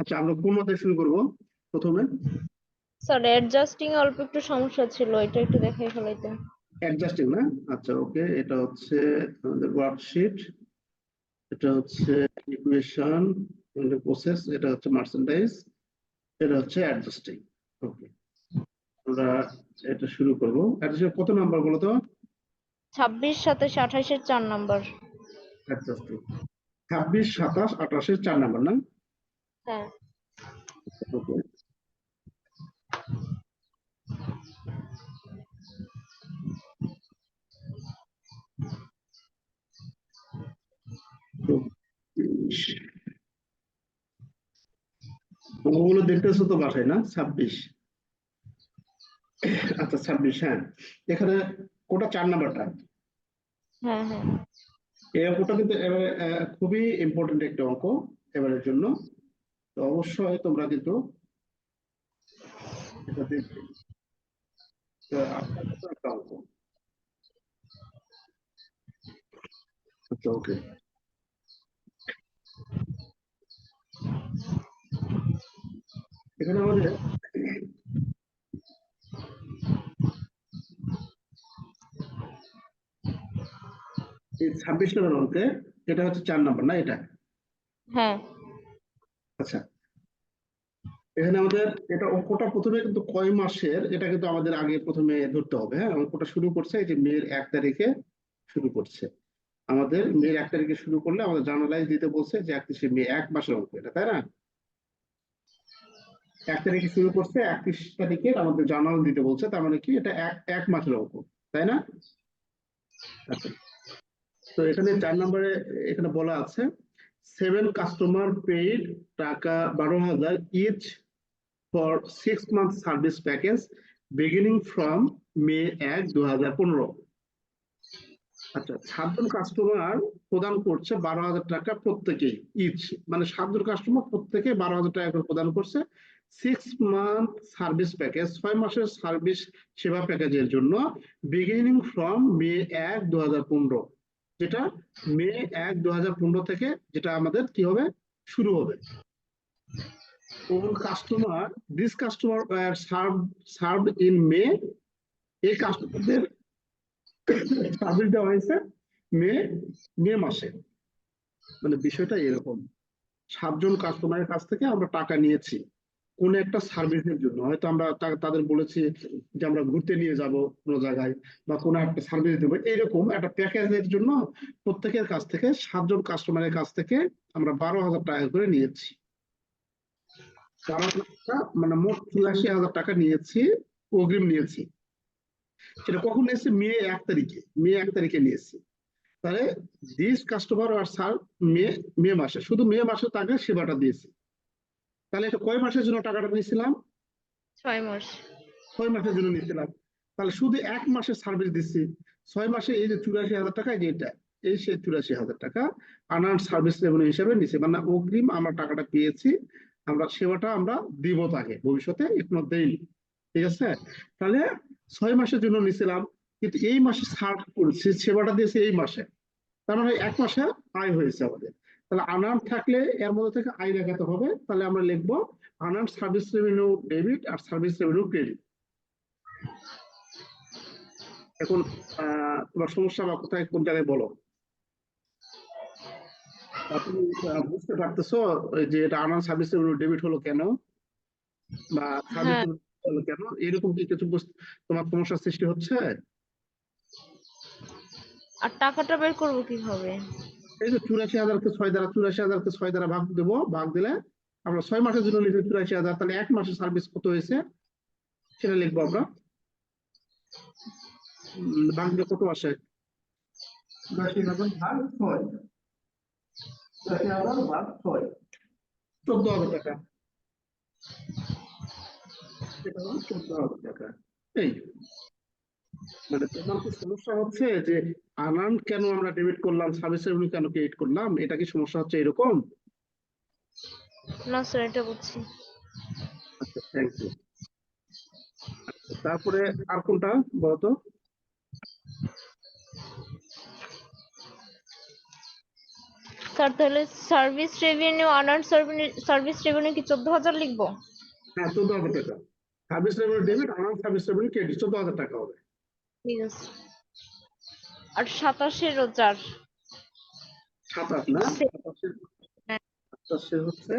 আচ্ছা, আমরা কোন মাত্রায় শুরু করব প্রথমে? স্যার অ্যাডজাস্টিং অল্প একটু সমস্যা ছিল, এটা একটু দেখাই ফেলাইতেন। অ্যাডজাস্টিং না? আচ্ছা, ওকে। এটা হচ্ছে আমাদের ওয়ার্কশিট, এটা হচ্ছে ইকুয়েশন, প্রসেস, এটা হচ্ছে মার্চেন্ডাইজ, এটা হচ্ছে অ্যাডজাস্টিং। ওকে, আমরা এটা শুরু করব। অ্যাডজাস্টিং কত নাম্বার বলো তো? 26, 27, 28 4 নাম্বার। অ্যাডজাস্টিং 26, 27, 28 4 নাম্বার না? হ্যাঁ। ওকে, ওগুলো দেখতেছো তো বাসায় না? 26, আচ্ছা 26, হ্যাঁ। এখানে কোটা 4 নাম্বারটা, হ্যাঁ হ্যাঁ এই অঙ্কটা কিন্তু খুবই ইম্পর্টেন্ট একটা অঙ্ক এবারের জন্য। তো অবশ্যই তোমরা কিন্তু এটা দেখবে। তো আপনার মতো একটা অঙ্ক। আচ্ছা, ওকে। এখানে আমাদের এই 26 নম্বর অঙ্কে এটা হচ্ছে 4 নাম্বার না? এটা হ্যাঁ। আচ্ছা, এখানে আমাদের এটা অঙ্কটা প্রথমে কিন্তু কয় মাসের, এটা কিন্তু আমাদের আগে প্রথমে ধরতে হবে। হ্যাঁ, অঙ্কটা শুরু করছে এই যে মেয়ের 1 তারিখে শুরু করছে। আমাদের মেয়ের 1 তারিখে শুরু করলে আমাদের জার্নালাইজ দিতে বলছে যে 31 মে, 1 মাসের অঙ্ক এটা, তাই না? 1 তারিখে শুরু করছে, 31 তারিখে আমাদের জার্নাল দিতে বলছে, তার মানে কি এটা এক মাসের অঙ্ক, তাই না? আচ্ছা, তো এখানে 4 নম্বরে এখানে বলা আছে 7 customer paid taka 12,000 each for 6 month service package beginning from May 1, 2015। আচ্ছা, 7জন কাস্টমার প্রদান করছে 12,000 টাকা প্রত্যেকেই, ইচ মানে 7জন কাস্টমার প্রত্যেকে 12,000 টাকা করে প্রদান করছে 6 মান্থ সার্ভিস প্যাকেজ, 6 মাসের সার্ভিস সেবা প্যাকেজের জন্য, বিগিনিং ফ্রম মে 1, 2015, যেটা মে 1, 2015 থেকে যেটা আমাদের কি হবে, শুরু হবে। কোন customer, this customer served in May, এই কাস্টমারদের সার্ভিস দেওয়া হয়েছে মে মে মাসে। মানে বিষয়টা এরকম, 7জন কাস্টমারের কাছ থেকে আমরা টাকা নিয়েছি কোন একটা সার্ভিসের জন্য। হয়তো আমরা তাদের বলেছি যে আমরা ঘুরতে নিয়ে যাব কোনো জায়গায়, বা কোনো একটা সার্ভিস দেবো, এইরকম একটা প্যাকেজের জন্য প্রত্যেকের কাছ থেকে 7জন কাস্টমারের কাছ থেকে আমরা 12,000 টাকা করে নিয়েছি। 12,000 টাকা মানে মোট 84,000 টাকা নিয়েছি, অগ্রিম নিয়েছি। সেটা কখন নিয়েছি? মে 1 তারিখে, মে 1 তারিখে নিয়েছি। তাহলে দিস কাস্টমার আর সার মে মে মাসে, শুধু মে মাসে তাকে সেবাটা দিয়েছি। তাহলে এটা কয় মাসের জন্য টাকাটা নিয়েছিলাম? 6 মাস। 6 মাসের জন্য নিয়েছিলাম। তাহলে শুধু 1 মাসের সার্ভিস দিচ্ছি। 6 মাসে এই যে 84,000 টাকা, যেটা এই সে 84,000 টাকা আনার সার্ভিস রেভিনিউ হিসেবে নিচ্ছে, মানে অগ্রিম আমরা টাকাটা পেয়েছি, আমরা সেবাটা আমরা দিব তাকে, ভবিষ্যতে এখনো দেইনি। ঠিক আছে? তাহলে 6 মাসের জন্য নিয়েছিলাম, কিন্তু এই মাসে সার্ভ করেছি, সেবাটা দিয়েছে এই মাসে, তার মানে 1 মাসে আয় হয়েছে আমাদের। তাহলে আনার্ন থাকলে এর মধ্যে থেকে আয় দেখাতে হবে। তাহলে আমরা লিখবো আনার্ন সার্ভিস রেভিনিউ ডেবিট আর সার্ভিস রেভিনিউ ক্রেডিট। এখন তোমার সমস্যা বা কোথায় কোন জায়গায় বলো। তুমি বুঝতে পারতেছো যে এটা আনার্ন সার্ভিস রেভিনিউ ডেবিট হলো কেন, বা সার্ভিস হ্যাঁ। হলো কেন, এরকম কি কিছু তোমার সমস্যার সৃষ্টি হচ্ছে? আর টাকাটা বের করবো কিভাবে? এই যে 84,000-কে 6 দ্বারা, 84,000-কে 6 দ্বারা ভাগ দেবো, ভাগ দিলে আমরা 6 মাসের জন্য লিখি 84,000, তাহলে 1 মাসের সার্ভিস কত হয়েছে সেটা লিখবো আমরা। ভাগ দিলে কত আসে? 84,000 ভাগ 6, 84,000 ভাগ 6, 14,000 টাকা। এটা হলো 14,000 টাকা। এই মানে তোমার কি সমস্যা হচ্ছে যে আনার্ন কেন আমরা ডেবিট করলাম, সার্ভিস রেভিনিউ কেন ক্রেডিট করলাম, এটা কি সমস্যা হচ্ছে এরকম? না স্যার, এটা বুঝছি। আচ্ছা, থ্যাংক ইউ। তারপরে আর কোনটা বলতো? স্যার তাহলে service revenue unearned service revenue কি 14,000 লিখবো? হ্যাঁ, 14,000 টাকা। Service revenue debit, unearned service revenue credit, 14,000 টাকা হবে। ঠিক আছে। আর 27-এরও 4। 27 না? 27 হ্যাঁ। 27 হচ্ছে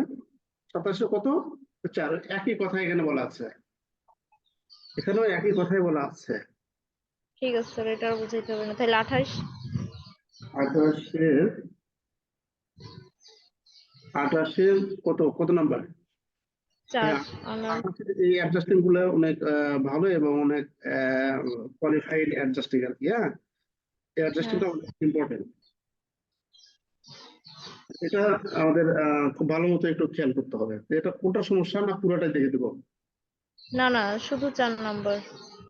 27 কত? 4। একই কথা এখানে বলা আছে, এখানেও একই কথাই বলা আছে। ঠিক আছে স্যার, এটা আর বুঝাইতে হবে না। তাহলে 28। 28 কত কত নাম্বার? 4 হ্যাঁ, আনআর্নড। এই অ্যাডজাস্টিং গুলো অনেক ভালো এবং অনেক কোয়ালিফাইড অ্যাডজাস্টিং আর কি। হ্যাঁ, এই অ্যাডজাস্টিংটা অনেক ইম্পর্টেন্ট। এটা আমাদের খুব ভালো মতো একটু খেয়াল করতে হবে। এটা কোনটা সমস্যা না পুরোটাই দেখে দেবো? না না, শুধু 4 নাম্বার।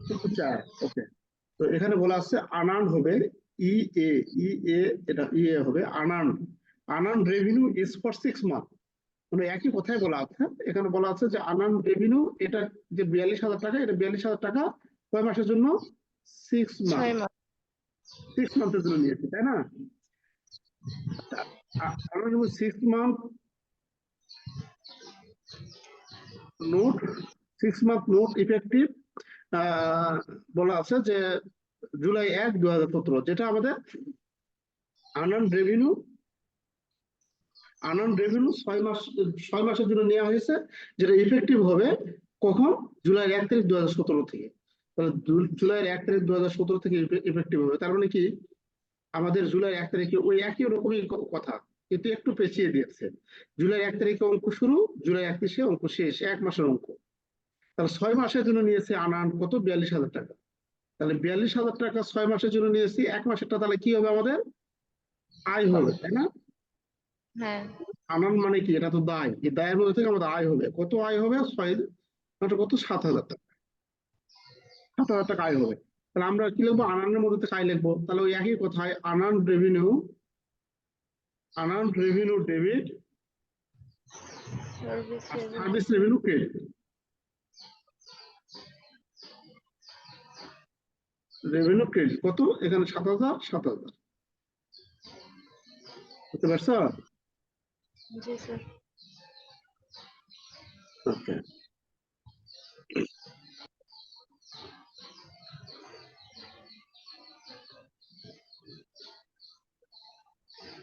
শুধু 4। ওকে, তো এখানে বলা আছে আনআর্নড হবে ই এ, এটা হবে unearned. Unearned revenue is for 6 month. মানে একই কথাই বলা আছে, এখানে বলা আছে যে আনআর্নড রেভিনিউ এটা যে 42,000 টাকা, এটা 42,000 টাকা কয় মাসের জন্য? 6 মান্থ। 6 মাস। 6 মান্থের জন্য নিয়েছি, তাই না? আমরা যেমন 6 month note, 6 month note effective বলা আছে যে জুলাই 1, 2017, যেটা আমাদের আনআর্নড রেভিনিউ 6 মাসের জন্য নেওয়া হয়েছে, যেটা ইফেক্টিভ হবে কখন? জুলাই 1 তারিখ 2017 থেকে। তাহলে জুলাই 1 তারিখ 2017 থেকে ইফেক্টিভ হবে। তার মানে কি আমাদের জুলাই 1 তারিখে ওই একই রকমই কথা, কিন্তু একটু পেঁচিয়ে দিয়েছে। জুলাই 1 তারিখে অঙ্ক শুরু, জুলাই 31-এ অঙ্ক শেষ, 1 মাসের অঙ্ক। তাহলে 6 মাসের জন্য নিয়েছে আনআর্নড কত? 42,000 টাকা। তাহলে 42,000 টাকা 6 মাসের জন্য নিয়েছি, 1 মাসেরটা তাহলে কি হবে? আমাদের আয় হবে, তাই না? হ্যাঁ। আনআর্নড মানে কি? এটা তো দায়। এই দায়ের মধ্যে থেকে আমাদের আয় হবে। কত আয় হবে? 6 কত? 7,000 টাকা। 7,000 টাকা আয় হবে। তাহলে আমরা কি লিখবো? আনআর্নডের মধ্যে থেকে আয় লিখবো। তাহলে ওই একই কথায় unearned revenue debit, service revenue. Service revenue credit. Revenue credit কত? এখানে 7,000। বুঝতে পারছো? জি স্যার। ওকে,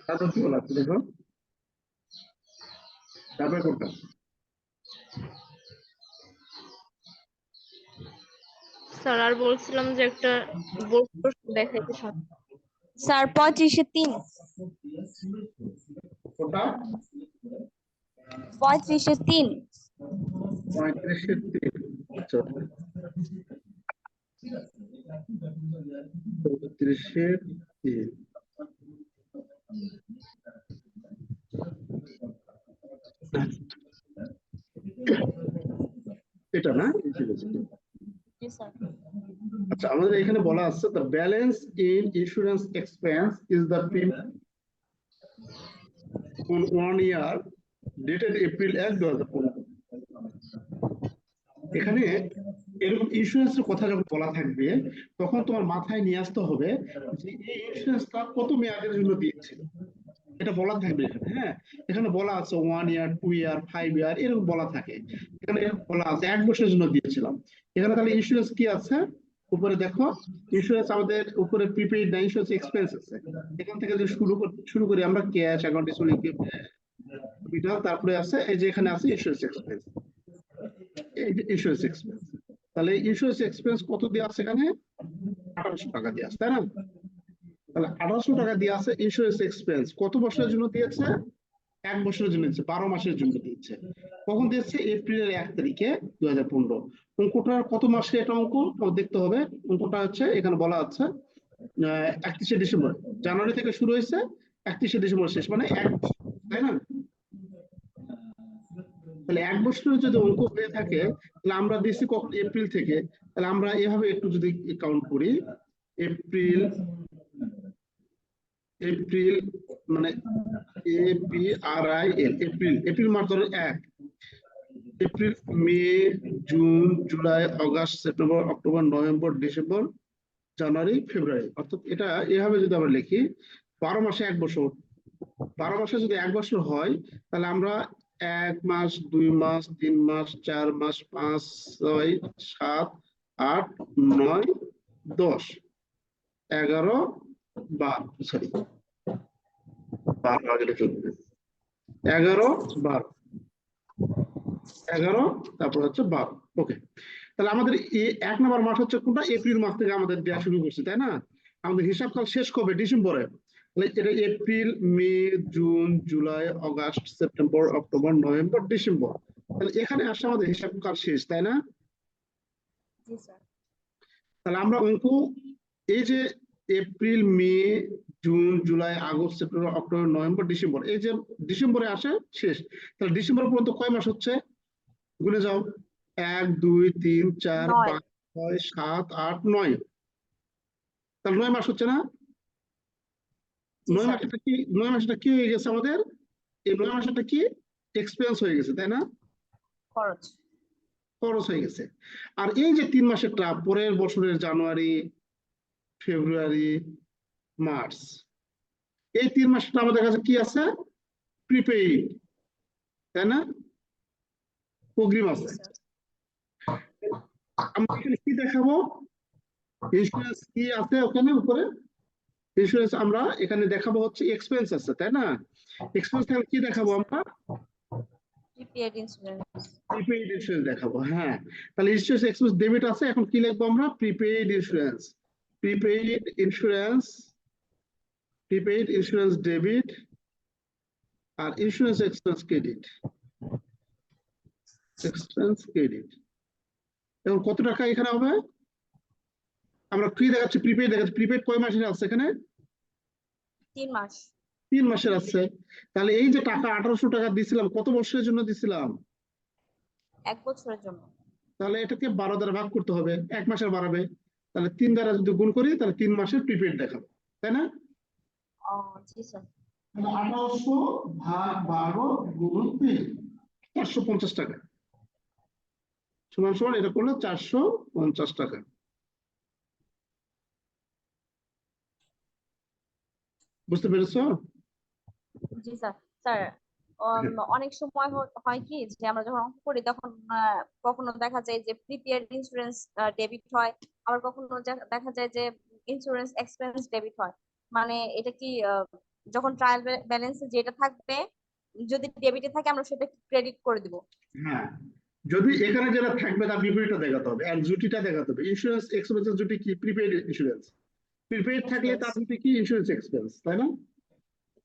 তারপর কি বলা আছে দেখো, তারপরে কোনটা? স্যার আর বলছিলাম যে একটা বোর্ড প্রশ্ন দেখাইতে সমস্যা। স্যার 35-3। কোনটা? 35-3। 35-3। আচ্ছা, 35-3। এটা না? জি স্যার। আচ্ছা, আমাদের এখানে বলা আছে the balance in insurance expense is the premium on 1 year dated April 1, 2015। এখানে এরকম ইন্স্যুরেন্সের কথা যখন বলা থাকবে, তখন তোমার মাথায় নিয়ে আসতে হবে যে এই ইন্স্যুরেন্সটা কত মেয়াদের জন্য দিয়েছে, এটা বলা থাকবে এখানে। হ্যাঁ, এখানে বলা আছে 1 ইয়ার, 2 ইয়ার, 5 ইয়ার, এরকম বলা থাকে। এখানে বলা আছে 1 বছরের জন্য দিয়েছিলাম। এখানে তাহলে ইন্স্যুরেন্স কি আছে? উপরে দেখো, ইন্স্যুরেন্স আমাদের উপরে প্রিপেইড না ইন্স্যুরেন্স এক্সপেন্স আছে। এখান থেকে যদি শুরু করি আমরা ক্যাশ অ্যাকাউন্টে চলে গিয়ে তারপরে আছে এই যে এখানে আছে ইন্স্যুরেন্স এক্সপেন্স। এই যে ইন্স্যুরেন্স এক্সপেন্স, তাহলে ইন্স্যুরেন্স এক্সপেন্স কত দিয়ে আছে? এখানে 1800 টাকা দিয়ে আছে, তাই না? তাহলে 1800 টাকা দিয়ে আছে ইন্স্যুরেন্স এক্সপেন্স। কত বছরের জন্য দিয়েছে? 1 বছরের জন্য দিচ্ছে, 12 মাসের জন্য দিচ্ছে। কখন দিচ্ছে? এপ্রিলের 1 তারিখে 2015। অঙ্কটার কত মাসে এটা অঙ্ক দেখতে হবে। অঙ্কটা হচ্ছে এখানে বলা আছে 31শে ডিসেম্বর। জানুয়ারি থেকে শুরু হয়েছে, 31শে ডিসেম্বর শেষ, মানে 1 বছর, তাই না? তাহলে 1 বছরের যদি অঙ্ক হয়ে থাকে, তাহলে আমরা দিচ্ছি কখন? এপ্রিল থেকে। তাহলে আমরা এভাবে একটু যদি কাউন্ট করি, এপ্রিল মানে APRIL, এপ্রিল মাস ধরো 1, April, May, June, July, August, September, October, November, December, January, February. অর্থাৎ এটা এভাবে যদি আমরা লিখি, 12 মাসে 1 বছর, 12 মাসে যদি 1 বছর হয় তাহলে আমরা 1 মাস, 2 মাস, 3 মাস, 4 মাস, 5, 6, 7, 8, 9, 10, 11, 12, সরি 12 আগে লিখে নেবে। 11, 12, 11, তারপর হচ্ছে 12। ওকে, তাহলে আমাদের 1 নম্বর মাস হচ্ছে কোনটা? এপ্রিল মাস থেকে আমাদের দেওয়া শুরু করছি, তাই না? আমাদের হিসাবকাল শেষ কবে? ডিসেম্বরে। তাহলে এটা April, May, June, July, August, September, October, November, December. তাহলে এখানে আসলে আমাদের হিসাবকাল শেষ, তাই না? জি স্যার। তাহলে আমরা অঙ্ক এই যে April, May, June, July, August, September, October, November, December, এই যে ডিসেম্বরে আসে শেষ। তাহলে ডিসেম্বর পর্যন্ত কয় মাস হচ্ছে? গুনে যাও। 1, 2, 3, 4, 9। 5, 6, 7, 8, 9। তাহলে 9 মাস হচ্ছে না? জি 9 স্যার। মাসটা কি, 9 মাসটা কি হয়ে গেছে আমাদের? এই 9 মাসটা কি? এক্সপেন্স হয়ে গেছে, তাই না? খরচ। খরচ হয়ে গেছে। আর এই যে 3 মাসেরটা পরের বছরের জানুয়ারি, ফেব্রুয়ারি, মার্চ, এই 3 মাসটা আমাদের কাছে কি আছে? প্রিপেইড, তাই না? অগ্রিম জি আছে। স্যার। আমরা এখানে কি দেখাবো? ইন্স্যুরেন্স কি আছে ওখানে উপরে? ইন্স্যুরেন্স আমরা এখানে দেখাবো হচ্ছে এক্সপেন্স আছে, তাই না? এক্সপেন্স তাহলে কি জি দেখাবো স্যার। আমরা? Prepaid insurance. প্রিপেইড ইন্স্যুরেন্স দেখাবো। হ্যাঁ, তাহলে ইন্স্যুরেন্স এক্সপেন্স ডেবিট আছে, এখন কি লিখবো আমরা? Prepaid insurance. Prepaid insurance, prepaid insurance debit, আর insurance expense credit. Expense credit. এখন কত টাকা এখানে হবে? আমরা কি দেখাচ্ছি? প্রিপেইড দেখাচ্ছি। প্রিপেইড কয় মাসের আছে এখানে? 3 মাস। 3 মাসের আছে। তাহলে এই যে টাকা 1800 টাকা দিছিলাম, কত বছরের জন্য দিছিলাম? 1 বছরের জন্য। তাহলে এটাকে 12 দ্বারা ভাগ করতে হবে, 1 মাসের বাড়াবে। তাহলে 3 দ্বারা যদি গুণ করি তাহলে 3 মাসের প্রিপেইড দেখাবো, তাই না? ও জি স্যার। 1800 ভাগ 12 গুণ 3, 450 টাকা সমান সমান, এটা করলে 450 টাকা। বুঝতে পেরেছো? জি স্যার। স্যার, হ্যাঁ, অনেক সময় হয় কি যে আমরা যখন অঙ্ক করি তখন কখনো দেখা যায় যে প্রিপেইড ইন্স্যুরেন্স ডেবিট হয়, আবার কখনো দেখা যায় যে ইন্স্যুরেন্স এক্সপেন্স ডেবিট হয়। মানে এটা কি যখন ট্রায়াল ব্যালেন্সে যেটা থাকবে, যদি ডেবিটে থাকে আমরা সেটা ক্রেডিট করে দিব। হ্যাঁ, যদি এখানে যেটা থাকবে তার বিপরীতটা দেখাতে হবে, এক জুটিটা দেখাতে হবে। ইন্স্যুরেন্স এক্সপেন্সের জুটি কি? Prepaid insurance. প্রিপেইড থাকলে এক্সপেন্স। তার জুটি কি? ইন্স্যুরেন্স এক্সপেন্স, তাই না?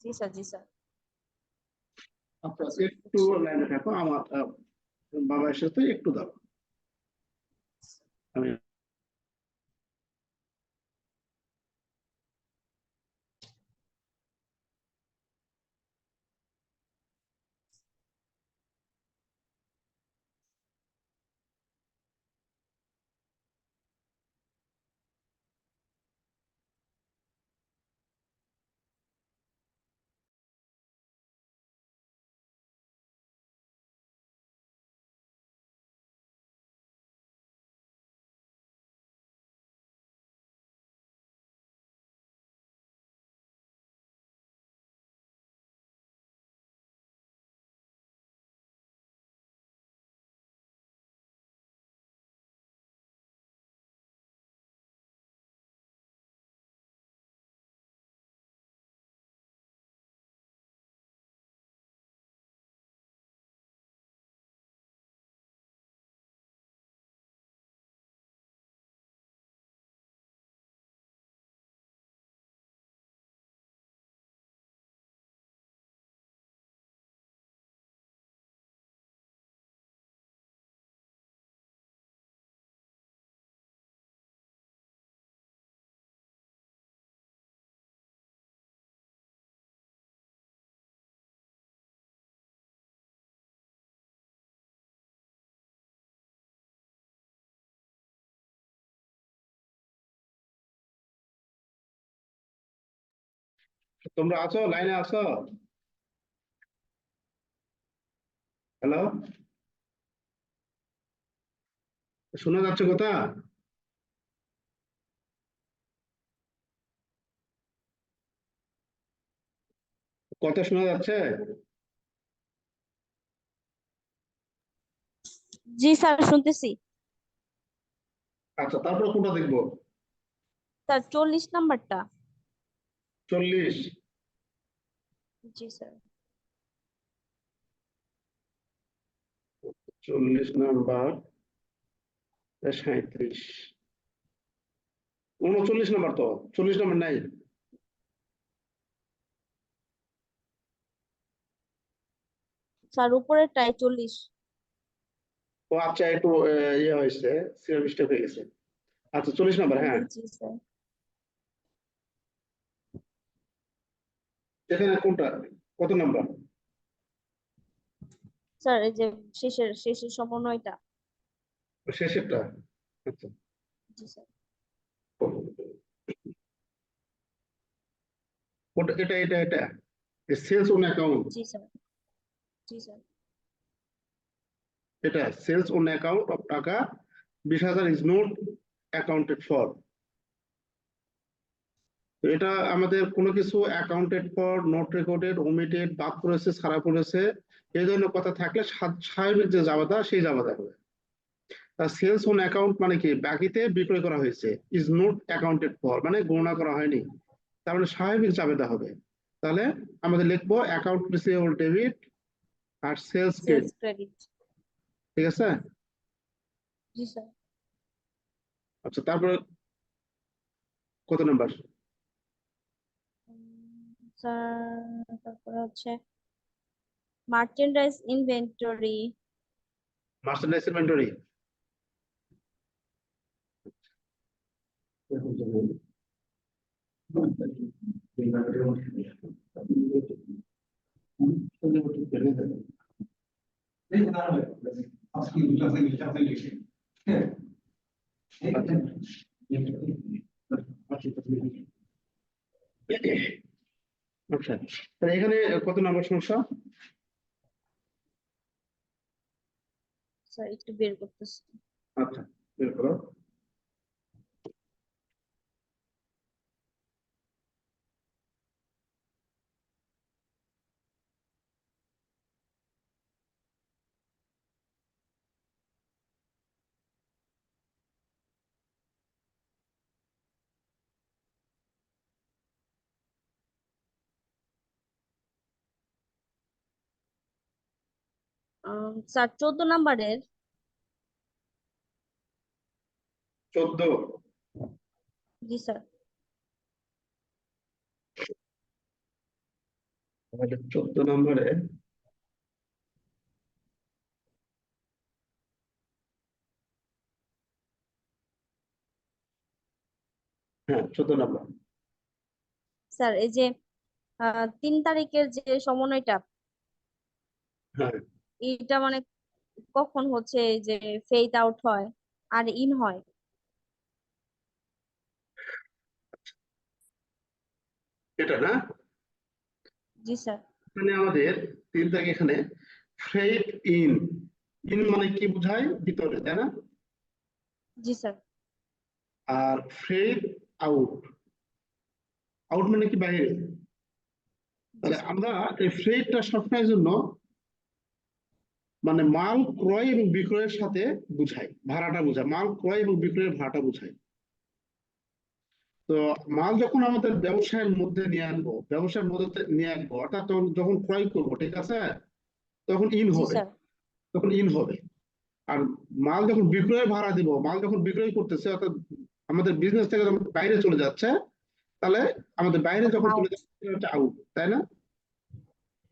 জি স্যার। জি স্যার। আচ্ছা, একটু লাইনে থাকো, আমার বাবা এসেছে, একটু দাও। আমি তোমরা আছো, লাইনে আছো? হ্যালো, শোনা যাচ্ছে কথা? কথা শোনা যাচ্ছে? জি স্যার, শুনতেছি। আচ্ছা, তারপরে কোনটা দেখবো? স্যার 40 নাম্বারটা। 40। জি স্যার। 40 নাম্বার, 37, 39 নাম্বার তো, 40 নাম্বার নাই। স্যার উপরেরটাই 40। ও আচ্ছা, একটু ইয়ে হয়েছে, সিরিয়াল মিস্টেক হয়ে গেছে। আচ্ছা, 40 নাম্বার, হ্যাঁ। জি স্যার। এখানে কোনটা, কত নাম্বার? স্যার এই যে শেষের সমন্বয়টা। শেষেরটা? আচ্ছা, জি স্যার। ওটা, এটা সেলস অন অ্যাকাউন্ট। জি স্যার। জি স্যার। এটা সেলস অন অ্যাকাউন্ট অফ টাকা 20,000 ইজ নট অ্যাকাউন্টেড ফর। তো এটা আমাদের কোনো কিছু accounted for, not recorded, omitted, বাদ পড়েছে, ছাড়া পড়েছে, এই ধরনের কথা থাকলে স্বাভাবিক যে জাবেদা সেই জাবেদা হবে। সেলস অন অ্যাকাউন্ট মানে কি, বাকিতে বিক্রয় করা হয়েছে, ইজ নট অ্যাকাউন্টেড ফর মানে গণনা করা হয়নি, তার মানে স্বাভাবিক জাবেদা হবে। তাহলে আমাদের লিখবো অ্যাকাউন্ট রিসিভেবল ডেবিট আর সেলস সেলস ক্রেডিট। ক্রেডিট। ঠিক আছে? জি স্যার। আচ্ছা, তারপরে কত নাম্বার? স্যার তারপরে হচ্ছে মার্চেন্ডাইজ ইনভেন্টরি। Merchandise inventory. আচ্ছা, তাহলে এখানে কত নাম্বার সমস্যা? স্যার একটু বের করতেছি। আচ্ছা, বের করো। স্যার 14 নাম্বারের। 14। জি স্যার। 14 নম্বরে, হ্যাঁ 14 নম্বর। স্যার এই যে 3 তারিখের যে সমন্বয়টা, হ্যাঁ, এটা মানে কখন হচ্ছে এই যে ফেড আউট হয় আর ইন হয়? এটা না, জি স্যার। এখানে আমাদের 3 তারিখ, এখানে ফ্রেড ইন, ইন মানে কি বোঝায়, ভিতরে, তাই না? জি স্যার। আর ফ্রেড আউট, আউট মানে কি, বাইরে। জি তাহলে স্যার। আমরা এই ফ্রেডটা সবসময়ের জন্য মানে মাল ক্রয় এবং বিক্রয়ের সাথে বুঝাই, ভাড়াটা বোঝায়, মাল ক্রয় এবং বিক্রয়ের ভাড়াটা বোঝায়। তো মাল যখন আমাদের ব্যবসায়ের মধ্যে নিয়ে আনবো, ব্যবসার মধ্যে নিয়ে আসবো, অর্থাৎ যখন ক্রয় করবো, ঠিক আছে, তখন ইন জি হবে, স্যার। তখন ইন হবে। আর মাল যখন বিক্রয়ের ভাড়া দিব, মাল যখন বিক্রয় করতেছে, অর্থাৎ আমাদের বিজনেস থেকে যখন বাইরে চলে যাচ্ছে, তাহলে আমাদের বাইরে তখন যখন চলে আউট। যাচ্ছে সেটা হচ্ছে আউট, তাই না?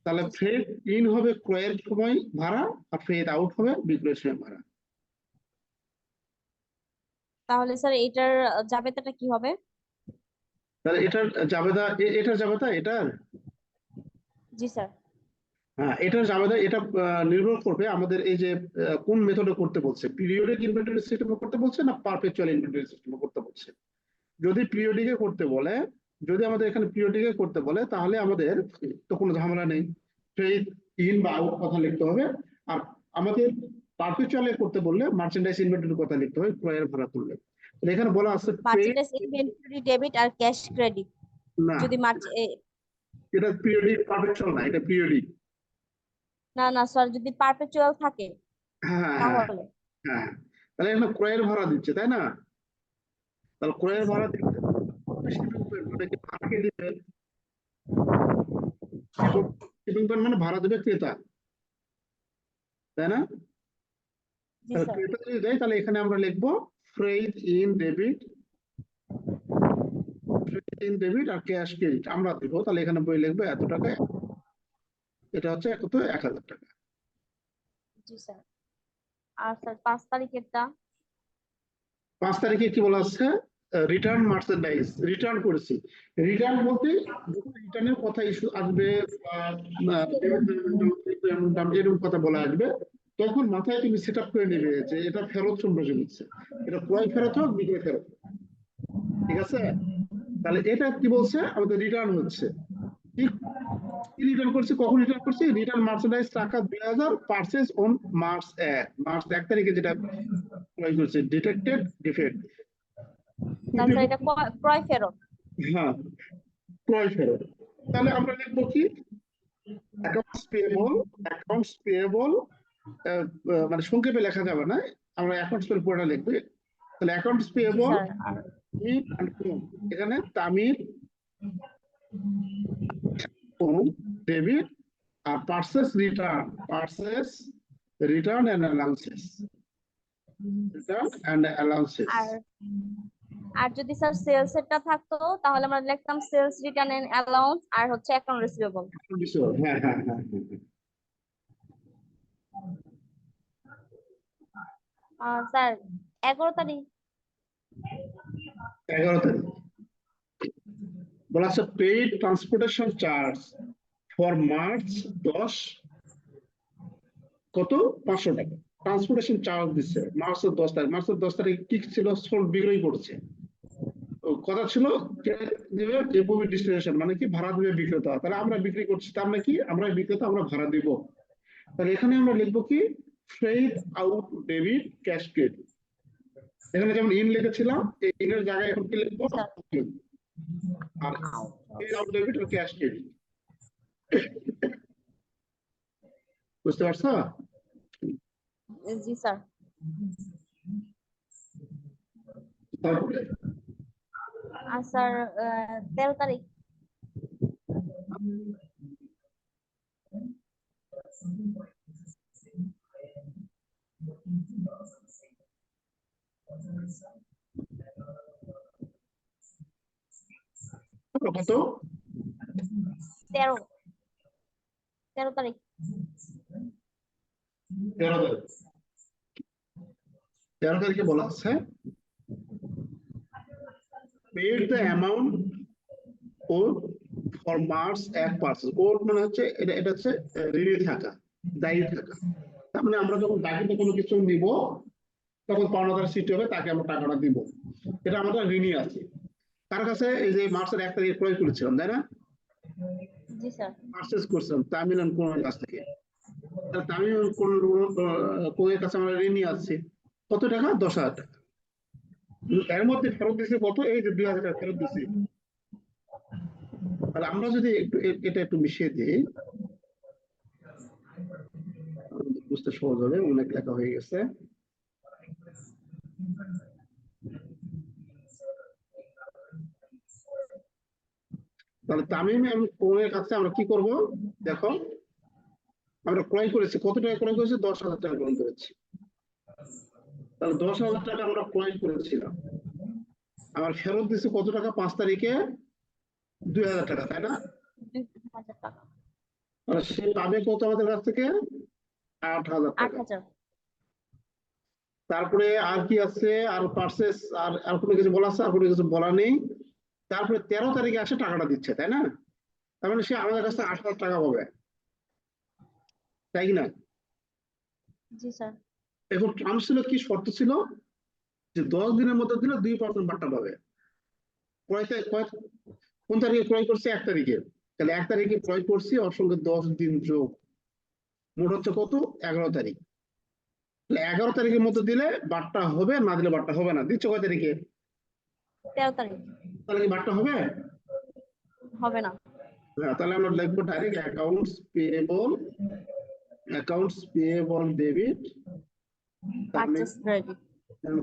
তাহলে জি স্যার। ফ্রেড ইন হবে ক্রয়ের সময় ভাড়া, আর ফ্রেড আউট হবে বিক্রয়ের সময় ভাড়া। তাহলে স্যার এটার জাবেদাটা কি হবে? তাহলে এটার জাবেদা, এটার জাবেদা, এটার, জি স্যার। হ্যাঁ এটার জাবেদা, এটা নির্ভর করবে আমাদের এই যে কোন মেথডে করতে বলছে, পিরিয়ডিক ইনভেন্টরি সিস্টেমে করতে বলছে না পারপেচুয়াল ইনভেন্টরি সিস্টেমে করতে বলছে। যদি পিরিয়ডিকে করতে বলে, যদি আমাদের এখানে পিরিয়ডিকে করতে বলে, তাহলে আমাদের তো কোনো ঝামেলা নেই, ফ্রেড ইন বা আউট কথা লিখতে হবে। আর আমাদের পারপেচুয়ালে করতে বললে মার্চেন্ডাইজ ইনভেন্টরির কথা লিখতে হবে, ক্রয়ের ভাড়া তুললে। এখানে বলা আছে ট্রেড, মার্চেন্ডাইজ ইনভেন্টরি ডেবিট আর ক্যাশ ক্রেডিট। না, যদি এটা পিরিয়ডিক পারপেচুয়াল না, এটা পিরিয়ডিক। না না স্যার, যদি পারপেচুয়াল থাকে হ্যাঁ হ্যাঁ তাহলে হ্যাঁ, তাহলে এখানে ক্রয়ের ভাড়া দিচ্ছে তাই না? তাহলে ক্রয়ের ভাড়া দিচ্ছে, শিপিং পেমেন্ট মানে কি ভাড়া কে দিবে? শিপিং পেমেন্ট মানে ভাড়া দেবে ক্রেতা, তাই না? জি তাহলে স্যার। ক্রেতা যদি দেয় তাহলে এখানে আমরা লিখবো ফ্রেট ইন ডেবিট, ডেবিট আর ক্যাশ ক্রেডিট আমরা দিব, তাহলে এখানে বই লিখবো এত টাকা, এটা হচ্ছে কত 1000 টাকা। জি স্যার। আর স্যার 5 তারিখেরটা? 5 তারিখে কি বলা আছে? রিটার্ন মার্চেন্ডাইজ রিটার্ন করেছি। রিটার্ন বলতে যখন রিটার্নের কথা ইস্যু আসবে বা এরকম কথা বলা আসবে, তখন মাথায় তুমি সেট আপ করে নেবে যে এটা ফেরত সম্পর্কে দিচ্ছে, এটা ক্রয় ফেরত হোক বিক্রয় ফেরত হোক। ঠিক আছে? তাহলে এটা কি বলছে? আমাদের রিটার্ন হচ্ছে ঠিক রিটার্ন করছি, কখন রিটার্ন করছি? রিটার্ন মার্চেন্ডাইজ টাকা 2000, পারচেজ অন মার্চ 1 তারিখে যেটা ক্রয় করছে, ডিটেক্টেড ডিফেক্ট। তাহলে স্যার এটা ক্রয় ফেরত। হ্যাঁ, ক্রয় ফেরত। তাহলে আমরা লিখবো কি? অ্যাকাউন্টস পেয়েবল মানে সংক্ষেপে লেখা যাবে না, আমরা অ্যাকাউন্টস পেয়েবল পুরোটা লিখবো। তাহলে অ্যাকাউন্টস জি পেয়েবল স্যার। আর এখানে তামির ডেবিট আর রিটার্ন এন্ড অ্যালাউন্সেস। আর আর যদি স্যার সেলস এরটা থাকতো তাহলে আমরা লিখতাম সেলস রিটার্ন এন্ড অ্যালাউন্স আর হচ্ছে অ্যাকাউন্ট রিসিভেবল। হ্যাঁ হ্যাঁ হ্যাঁ, স্যার 11 তারিখ? 11 তারিখ বলা আছে paid transportation charge for March 10 কত 500 টাকা ট্রান্সপোর্টেশন চার্জ দিচ্ছে মার্চের 10 তারিখ। মার্চের 10 তারিখ কি ছিল? সোল্ড বিক্রয় করছে, কথা ছিল ডিস্ট্রিবিউশন মানে কি ভাড়া দিবে বিক্রেতা, তাহলে আমরা বিক্রি করছি, তার মানে কি আমরা বিক্রেতা, আমরা ভাড়া দিব। তাহলে এখানে আমরা লিখবো কি? Freight out debit cash credit. এখানে যেমন ইন লিখেছিলাম, এই ইনের জায়গায় এখন কি লিখবো? আর ফ্রেট আউট ডেবিট আর ক্যাশ ক্রেডিট। বুঝতে পারছো? জি স্যার। তারপরে আর স্যার 13 তারিখ? কত? 13 তারিখ। 13 তারিখ। 13 তারিখে বলা আছে paid the amount owed for March 1 purchase. owed মানে হচ্ছে এটা হচ্ছে ঋণী থাকা, দায়ী থাকা। তার মানে আমরা যখন বাকিতে কোনো কিছু নিব তখন পাওনাদার সৃষ্টি হবে, তাকে আমরা টাকাটা দিব, এটা আমাদের ঋণী আছে। তার কাছে এই যে মার্চের 1 তারিখে ক্রয় করেছিলাম তাই না? জি স্যার। পারচেজ করছিলাম তামিল অ্যান্ড কোনের কাছ থেকে, তাহলে তামিল কোনের কাছে আমরা ঋণী আছি কত টাকা? 10,000 টাকা। এর মধ্যে ফেরত দিচ্ছে কত? এই যে 2000 টাকা ফেরত দিচ্ছি। তাহলে আমরা যদি একটু এটা একটু মিশিয়ে দিই বুঝতে সহজ হবে, অনেক লেখা হয়ে গেছে। তাহলে তামিম এবং কোনের কাছে আমরা কি করব? দেখো আমরা ক্রয় করেছি, কত টাকা ক্রয় করেছি? 10,000 টাকা ক্রয় করেছি। তাহলে 10,000 টাকা আমরা ক্রয় করেছিলাম, আমার ফেরত দিচ্ছে কত টাকা? 5 তারিখে 2,000 টাকা, তাই না? 2000 টাকা। তাহলে সে পাবে কত আমাদের কাছ থেকে? 8,000 টাকা। 8000। তারপরে আর কি আছে? আর পারচেস আর কোনো কিছু বলা আছে? আর কোনো কিছু বলা নেই। তারপরে 13 তারিখে আসে টাকাটা দিচ্ছে, তাই না? তার মানে সে আমাদের কাছে 8,000 টাকা পাবে, তাই না? জি স্যার। এখন টার্ম ছিল কি, শর্ত ছিল যে 10 দিনের মধ্যে দিলে 2% বাট্টা পাবে। কোন তারিখে ক্রয় করছে? 1 তারিখে। তাহলে 1 তারিখে ক্রয় করছি, ওর সঙ্গে 10 দিন যোগ, মোট হচ্ছে কত? 11 তারিখ। 11 তারিখের মধ্যে দিলে বাট্টা হবে, না দিলে বাট্টা হবে না। দিচ্ছ কয় তারিখে? 13 তারিখ। তাহলে কি বাট্টা হবে? হবে না। তাহলে আমরা লিখবো ডাইরেক্ট অ্যাকাউন্টস পেয়েবল ডেবিট, তার পারচেস ক্রেডিট।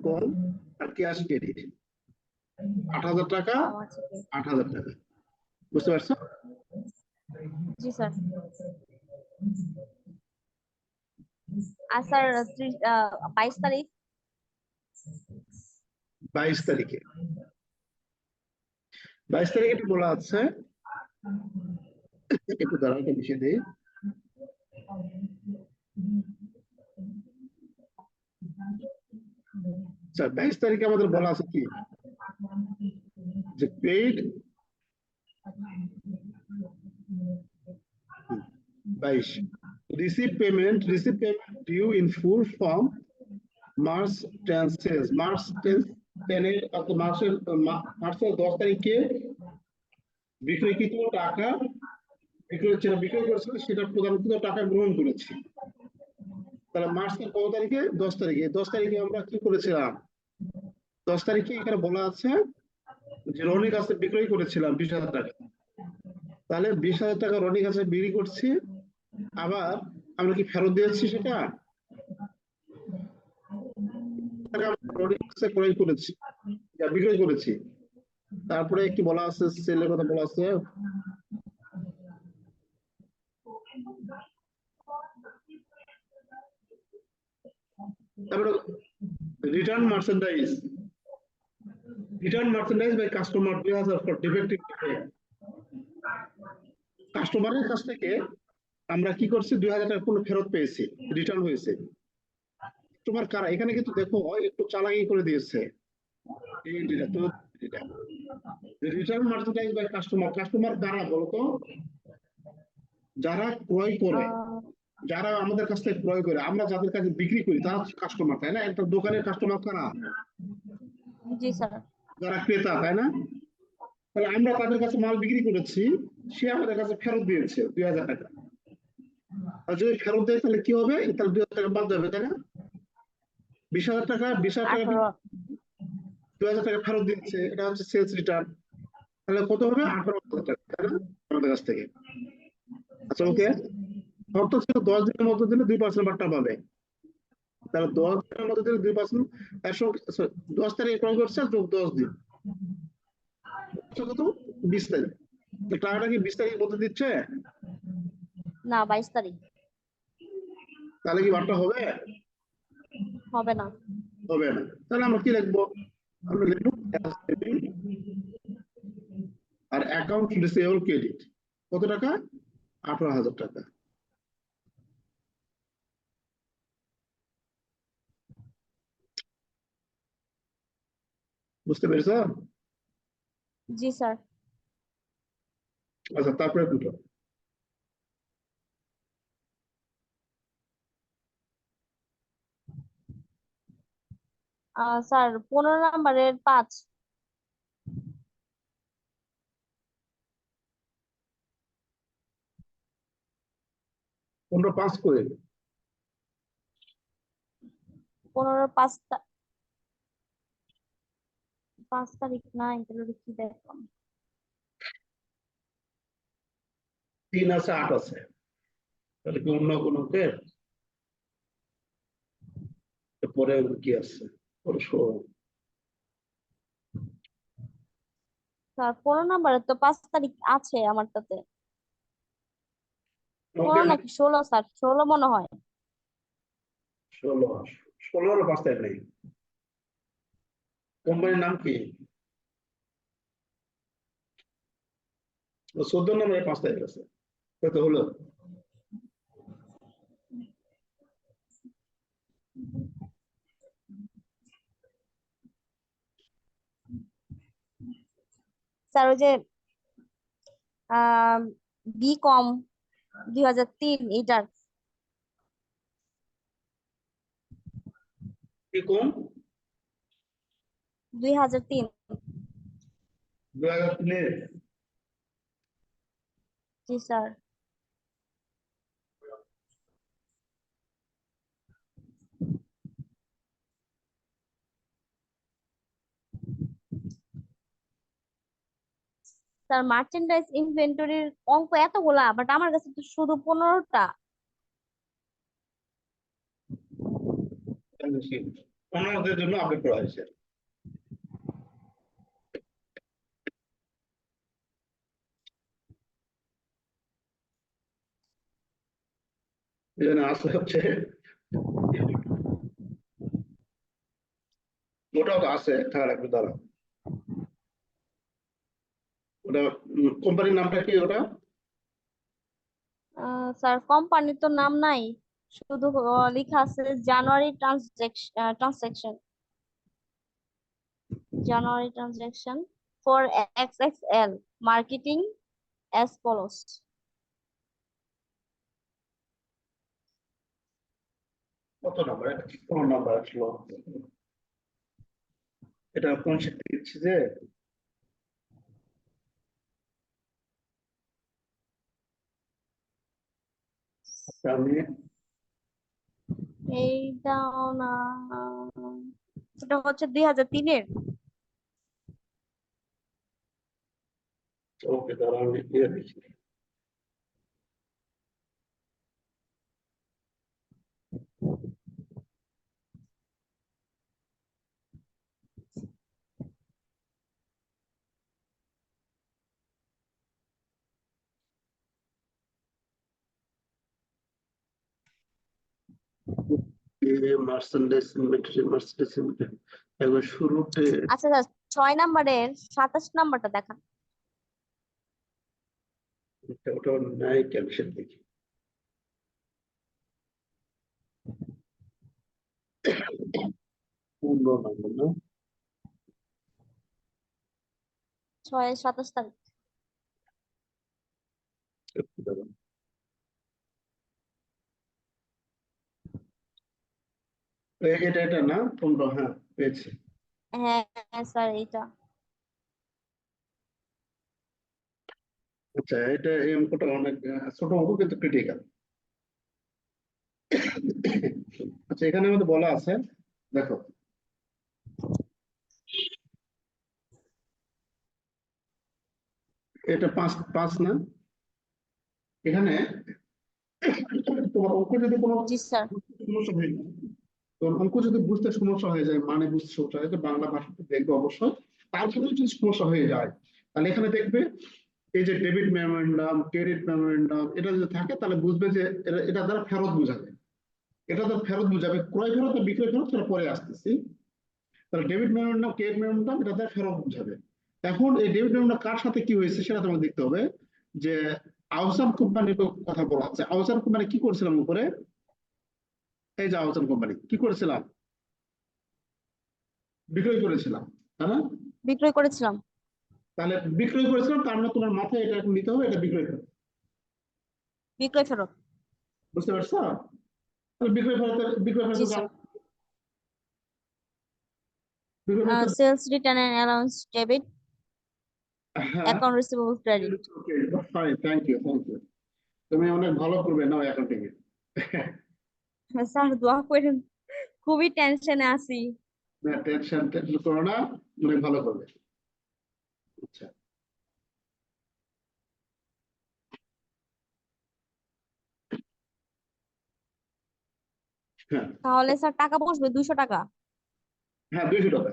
কম, আর ক্যাশ ক্রেডিট 8,000 টাকা, ও আচ্ছা, 8,000 টাকা। বুঝতে পারছো? জি স্যার। আর স্যার 22 তারিখ 22 তারিখে 22 তারিখে এটা বলা আছে, একটু দাঁড়াও, এটা লিখে দিই। আচ্ছা, 22 তারিখে আমাদের বলা আছে কি, যে paid 22 receive payment due in full from March 10 sales, March 10 অর্থাৎ মার্চের 10 তারিখে বিক্রয়কৃত টাকা, যেটা বিক্রয় করেছিল সেটা প্রদানকৃত টাকা গ্রহণ করেছি। তাহলে মার্চের কত তারিখে? 10 তারিখে। 10 তারিখে আমরা কি করেছিলাম? 10 তারিখে এখানে বলা আছে যে রনির কাছে বিক্রয় করেছিলাম 20,000 টাকা। তাহলে 20,000 টাকা রনির কাছে বিক্রি করছি, আবার আমরা কি ফেরত দিয়েছি সেটা? টাকা আমরা রনির কাছে ক্রয় করেছি, বিক্রয় করেছি। তারপরে কি বলা আছে, সেলের কথা বলা আছে, তারপরে return merchandise by customer 2,000 for defective defect. কাস্টমারের কাছ থেকে আমরা কি করছি, 2,000 টাকা পণ্য ফেরত পেয়েছি, রিটার্ন হয়েছে। তোমার কারা এখানে কিন্তু দেখো একটু চালাকি করে দিয়েছে, return merchandise by customer. Customer কারা বলতো? যারা ক্রয় করে, যারা আমাদের কাছ থেকে ক্রয় করে, আমরা যাদের কাছে বিক্রি করি তারা হচ্ছে কাস্টমার, তাই না? একটা দোকানের কাস্টমার কারা? জি স্যার। যারা ক্রেতা, তাই না? তাহলে আমরা তাদের কাছে মাল বিক্রি করেছি, সে আমাদের কাছে ফেরত দিয়েছে 2,000 টাকা। আর যদি ফেরত দেয় তাহলে কি হবে? তাহলে 2,000 টাকা বাদ যাবে, তাই না? 20,000 টাকা 18। 2,000 টাকা ফেরত দিচ্ছে, এটা হচ্ছে সেলস রিটার্ন। তাহলে কত হবে? 18,000 টাকা, তাই না? আমাদের কাছ থেকে। আচ্ছা, জি ওকে। স্যার। শর্ত ছিল 10 দিনের মধ্যে দিলে 2% বাট্টা পাবে। তাহলে 10 দিনের মধ্যে দিলে 2%, 10 তারিখে ক্রয় করছে, যোগ 10 দিন, কত? 20 তারিখ। টাকাটা কি 20 তারিখের মধ্যে দিচ্ছে? না, 22 তারিখ। তাহলে কি বাট্টা হবে? হবে না। হবে না। তাহলে আমরা কি লিখবো? আমরা লিখবো আর অ্যাকাউন্ট রিসিভেবল ক্রেডিট কত টাকা? 18,000 টাকা। বুঝতে পেরেছো? জি স্যার। আচ্ছা, তারপরে দুটো স্যার 15 নাম্বারের 5। 15/5 করে 15/5 5 তারিখ নাই, তাহলে কি দেখলাম? 3 আছে, 8 আছে, তাহলে কি অন্য কোনো পরে কি আছে? পরে স্যার 15 নাম্বারে তো 5 তারিখ আছে আমারটাতে। 15 নাকি 16 স্যার? 16 মনে হয়। 16, 16 5 তারিখ নেই। কোম্পানির নাম কি? 14 নম্বরে 5 তারিখ আছে, কত হলো? স্যার ওই যে বিকম 2003 এটার। কি কোন? 2003। 2003 এর? জি স্যার। স্যার মার্চেন্ডাইজ ইনভেন্টরির অঙ্ক এতগুলা, বাট আমার কাছে তো শুধু 15টা। 15 জন্য আপডেট করা হয়েছে। এখানে আসলে হচ্ছে ওটাও তো আছে, থাকার একটু দাঁড়া। ওটা কোম্পানির নামটা কি ওটা? স্যার কোম্পানির তো নাম নাই, শুধু লেখা আছে January transaction, January transaction for XXL marketing as follows. কত নাম্বার? কোন নাম্বার আসলো? এটা কোন শিট দিচ্ছি যে আমি এইটাও না, এটা হচ্ছে 2003-এর। ওকে দাঁড়া আমি দিয়ে দিচ্ছি। মার্সেন্ডাইজ ইনভেন্টরি, মার্সেন্ডাইজ ইনভেন্টরি একবার শুরুতে আচ্ছা স্যার 6 নাম্বারের 27 নাম্বারটা দেখান। ওটা নাই ক্যালকুলেশন দেখি। 15 নাম্বার না? 6-27 তারিখ। একটু দাঁড়ান। এটা না 15, হ্যাঁ পেয়েছি। হ্যাঁ স্যার এইটা। আচ্ছা এটা এই অঙ্কটা অনেক ছোট অঙ্ক কিন্তু ক্রিটিক্যাল। আচ্ছা এখানে আমাদের বলা আছে, দেখো এটা 5 না, এখানে তোমার অঙ্ক যদি কোনো জি স্যার। সমস্যা হয়ে যায়, তোমার অঙ্ক যদি বুঝতে সমস্যা হয়ে যায়, মানে বুঝতে সমস্যা হয়ে যায়, বাংলা ভাষাতে দেখবে অবশ্যই। তারপরে যদি সমস্যা হয়ে যায় তাহলে এখানে দেখবে এই যে ডেবিট মেমোরেন্ডাম, ক্রেডিট মেমোরেন্ডাম, এটা যদি থাকে তাহলে বুঝবে যে এটা দ্বারা ফেরত বোঝাবে। এটা দ্বারা ফেরত বোঝাবে, ক্রয় ফেরত আর বিক্রয় ফেরত সেটা পরে আসতেছি। তাহলে ডেবিট মেমোরেন্ডাম, ক্রেডিট মেমোরেন্ডাম এটা দ্বারা ফেরত বোঝাবে। এখন এই ডেবিট মেমোরেন্ডাম কার সাথে কি হয়েছে সেটা তোমাকে দেখতে হবে। যে আহসান কোম্পানির কথা বলা আছে, আহসান কোম্পানি কি করছিলাম উপরে, এই যে আহসান কোম্পানি কি করেছিলাম, বিক্রয় করেছিলাম, তাই না? বিক্রয় করেছিলাম। তাহলে বিক্রয় করেছিলাম, তার মানে তোমার মাথায় এটা এখন নিতে হবে, এটা বিক্রয় ফেরত। বিক্রয় ফেরত। বুঝতে পারছো? তাহলে বিক্রয় ফেরতের বিক্রয় জি ফেরতের স্যার। বিক্রয় ফেরতের sales return and allowance debit, হ্যাঁ। Account receivable credit. Okay fine, thank you, thank you. তুমি অনেক ভালো করবে নাও অ্যাকাউন্টিং এ। স্যার দোয়া করেন, খুবই টেনশনে আছি। না টেনশন করো না, অনেক ভালো করবে। আচ্ছা হ্যাঁ, তাহলে স্যার টাকা বসবে 200 টাকা। হ্যাঁ 200 টাকা।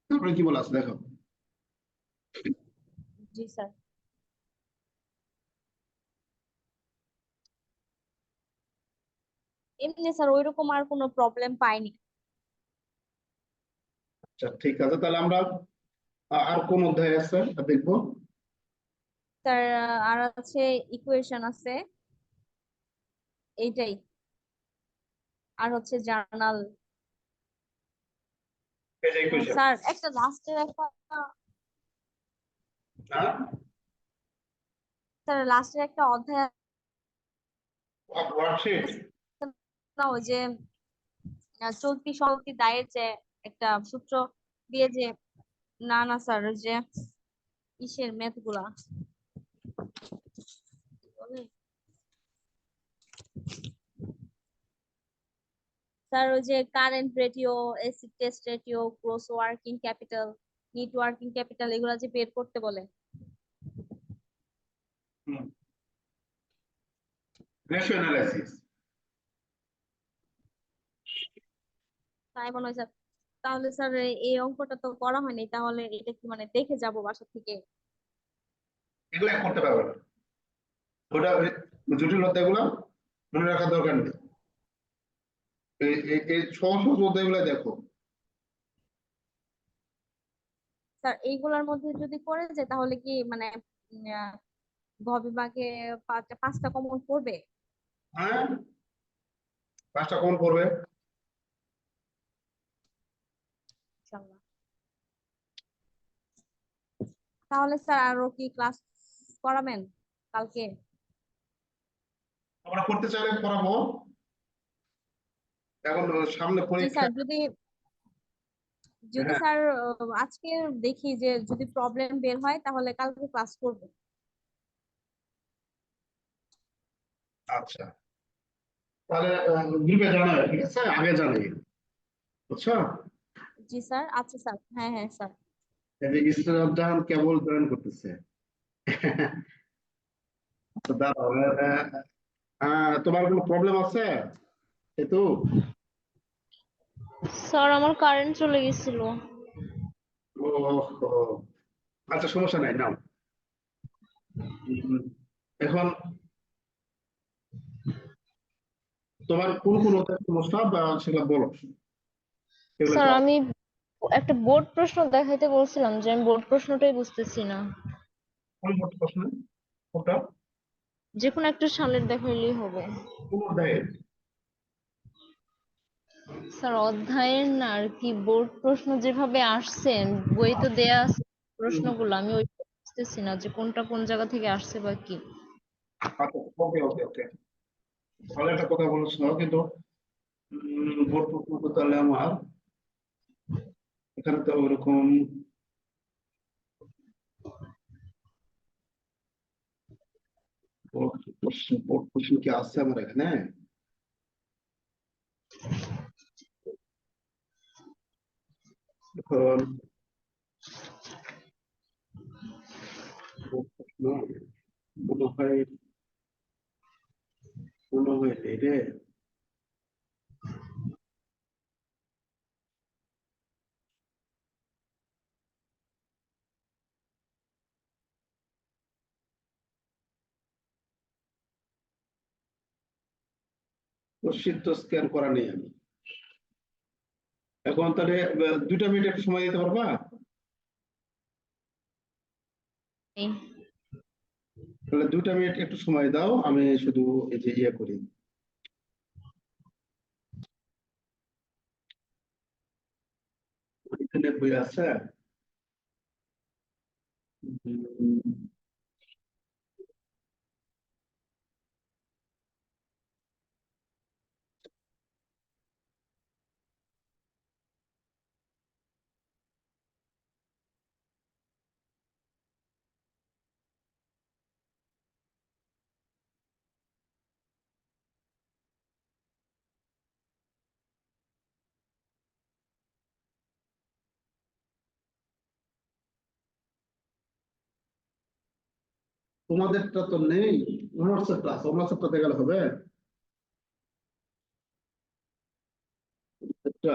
তারপরে কি বলা আছে দেখো। জি স্যার। এমনি স্যার ওইরকম আর কোনো প্রবলেম পাইনি। আচ্ছা ঠিক আছে, তাহলে আমরা আর কোন অধ্যায় আছে তা দেখবো। স্যার আর আছে ইকুয়েশন আছে, এইটাই। আর হচ্ছে জার্নাল। এই যে ইকুয়েশন স্যার একটা লাস্টের একটা, হ্যাঁ, স্যার লাস্টের একটা অধ্যায় ওয়ার্কশিট। আছে না, ওই যে চলতি সম্পত্তি দায়ের যে একটা সূত্র দিয়ে যে, না না স্যার ওই যে ইসের ম্যাথ গুলা বলে। স্যার ওই যে current ratio, acid test ratio, gross working capital, net working capital, এগুলা যে বের করতে বলে। Ratio analysis. তাই মনে হয় স্যার। তাহলে স্যার এই অঙ্কটা তো করা হয়নি, তাহলে এটা কি মানে দেখে যাব বাসা থেকে? এগুলো এক করতে পারবে না, ওটা ওই জটিলতা এগুলো মনে রাখার দরকার নেই। এই সহজ সহজ অধ্যায়গুলো দেখো। স্যার এইগুলোর মধ্যে যদি করে যায় তাহলে কি মানে গ বিভাগে পাঁচটা কমন পড়বে? হ্যাঁ, 5টা কমন পড়বে। ইনশাআল্লাহ। তাহলে স্যার আরো কি ক্লাস করাবেন কালকে? আমরা করতে চাইলে করাবো, এখন সামনে জি পরীক্ষা। স্যার, যদি যদি হ্যাঁ, স্যার আজকে দেখি যে যদি প্রবলেম বের হয় তাহলে কালকে ক্লাস করব। আচ্ছা, তাহলে গ্রুপে জানাবে, ঠিক আছে, আগে জানাই, বুঝছো? জি স্যার, আচ্ছা স্যার, হ্যাঁ হ্যাঁ স্যার। এই যে ইসরাত জাহান কেবল জয়েন করতেছে। তো দাঁড়াও, তোমার কোনো প্রবলেম আছে সেতু? স্যার আমার কারেন্ট চলে গেছিল। ও, আচ্ছা, সমস্যা নাই, নাও। উম, এখন তোমার কোন কোন অধ্যায়ের সমস্যা বা সেগুলো বলো, সেগুলো স্যার একটু আমি একটা বোর্ড প্রশ্ন দেখাইতে বলছিলাম যে আমি বোর্ড প্রশ্নটাই বুঝতেছি না। কোন প্রশ্ন, ওটা যে কোনো একটা সালের দেখাইলেই হবে। কোন অধ্যায়ের? স্যার অধ্যায়ের না আর কি, বোর্ড প্রশ্ন যেভাবে আসছে বইতে দেয়া আছে প্রশ্নগুলো, আমি ওইটা বুঝতেছি না যে কোনটা কোন জায়গা থেকে আসছে বা কি। আচ্ছা, ওকে ওকে ওকে, তাহলে একটা কথা বলছো কিন্তু বোর্ড প্রশ্ন তো তাহলে আমার এখানে তো ওরকম বোর্ড প্রশ্ন কি আছে আমার এখানে? এখন বোর্ড প্রশ্ন মনে হয় নেই রে। কোশ্চিন তো স্ক্যান করা নেই আমি। এখন তাহলে 2টা মিনিট একটু সময় দিতে পারবা? এই তাহলে 2টা মিনিট একটু সময় দাও, আমি শুধু এই যে ইয়ে করি। এখানে বই আছে। উম, তোমাদেরটা তো নেই, অনার্সের ক্লাস, অনার্সেরটাতে গেলে হবে। এটা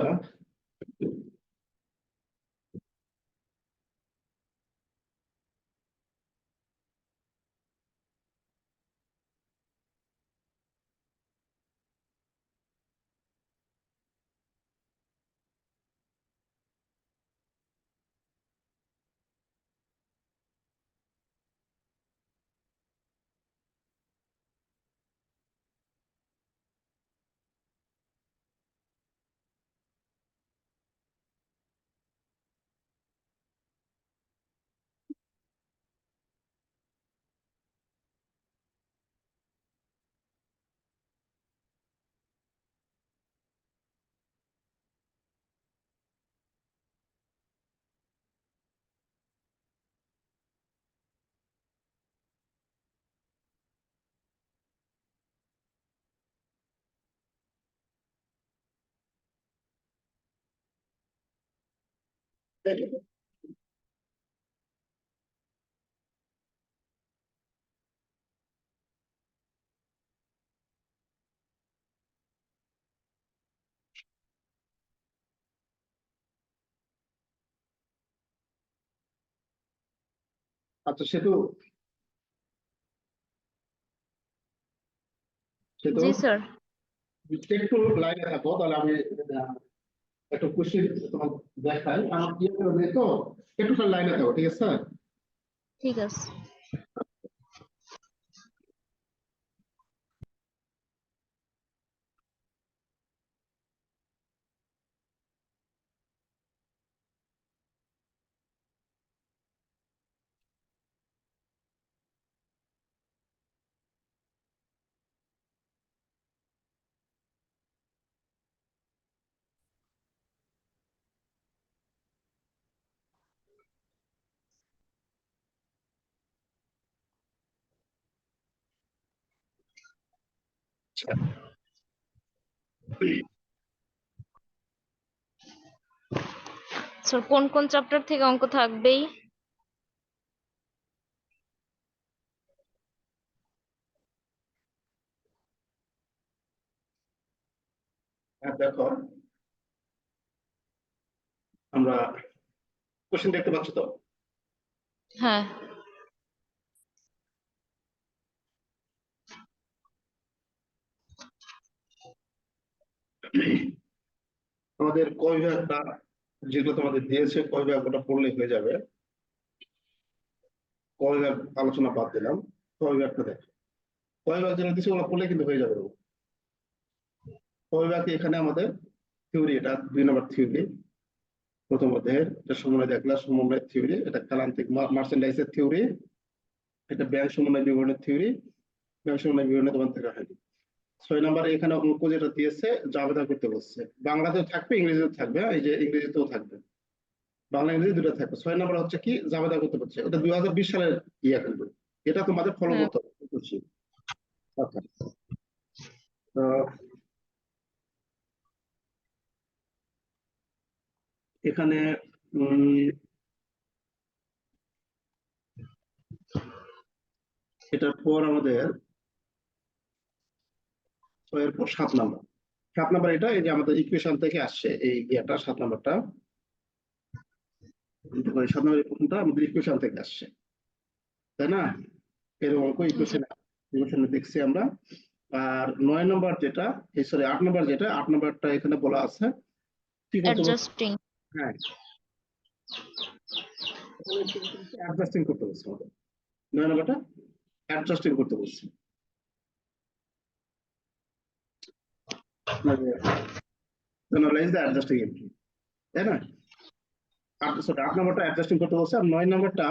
আচ্ছা, সেতু সেতু জি স্যার। একটু লাইনে থাকো, তাহলে আমি একটু কোশ্চেন তোমার দেখাই। আমার ইয়ে করে দিই তো, একটু লাইনে থাকো, ঠিক আছে? ঠিক আছে। স্যার কোন কোন চ্যাপ্টার থেকে অঙ্ক থাকবেই? হ্যাঁ, দেখো, আমরা কোশ্চেন দেখতে পাচ্ছ তো? হ্যাঁ। আমাদের ক বিভাগটা যেগুলো তোমাদের দিয়েছে, ক বিভাগ ওটা পড়লেই হয়ে যাবে। ক বিভাগ আলোচনা বাদ দিলাম, ক বিভাগটা দেখো। ক বিভাগ যেটা দিচ্ছে ওগুলো পড়লে কিন্তু হয়ে যাবে। ক বিভাগে এখানে আমাদের থিওরি, এটা 2 নম্বর থিওরি। প্রথম অধ্যায়ের এটা সমন্বয় দেখলা, সমন্বয় থিওরি, এটা কালান্তিক মার্চেন্ডাইজের থিওরি, এটা ব্যাংক সমন্বয় বিবরণের থিওরি। ব্যাংক সমন্বয় বিবরণে তোমার দেখা হয়নি। 6 নম্বরে এখানে অঙ্ক যেটা দিয়েছে জাবেদা করতে বলছে, বাংলাতেও থাকবে, ইংরেজিতেও থাকবে। এই যে ইংরেজিতেও থাকবে, বাংলা ইংরেজি দুটো থাকবে। 6 নম্বর হচ্ছে কি, জাবেদা করতে বলছে। ওটা 2020 সালের ইয়ে, কিন্তু এটা তোমাদের ফলো হ্যাঁ। করতে হবে। বুঝছি। আচ্ছা, তো এখানে এটার পর আমাদের 6 এর পর 7 নম্বর। 7 নম্বর এটা, এই যে আমাদের ইকুয়েশন থেকে আসছে এই ইয়েটা, 7 নম্বরটা। 7 নম্বরের প্রথমটা আমাদের ইকুয়েশন থেকে আসছে, তাই না? এর অঙ্ক জি। ইকুয়েশনে দেখছি আমরা। আর 9 নম্বর যেটা, এই সরি 8 নম্বর যেটা, 8 নম্বরটা এখানে বলা আছে কি করতে বলছে। অ্যাডজাস্টিং। হ্যাঁ, অ্যাডজাস্টিং করতে বলছে আমাদের। 9 নম্বরটা অ্যাডজাস্টিং করতে বলছে, মানে অ্যানালাইজ দ্য অ্যাডজাস্টিং এন্ট্রি, তাই না? 8 নম্বরটা অ্যাডজাস্টিং করতে বলছে। আর 9 নম্বরটা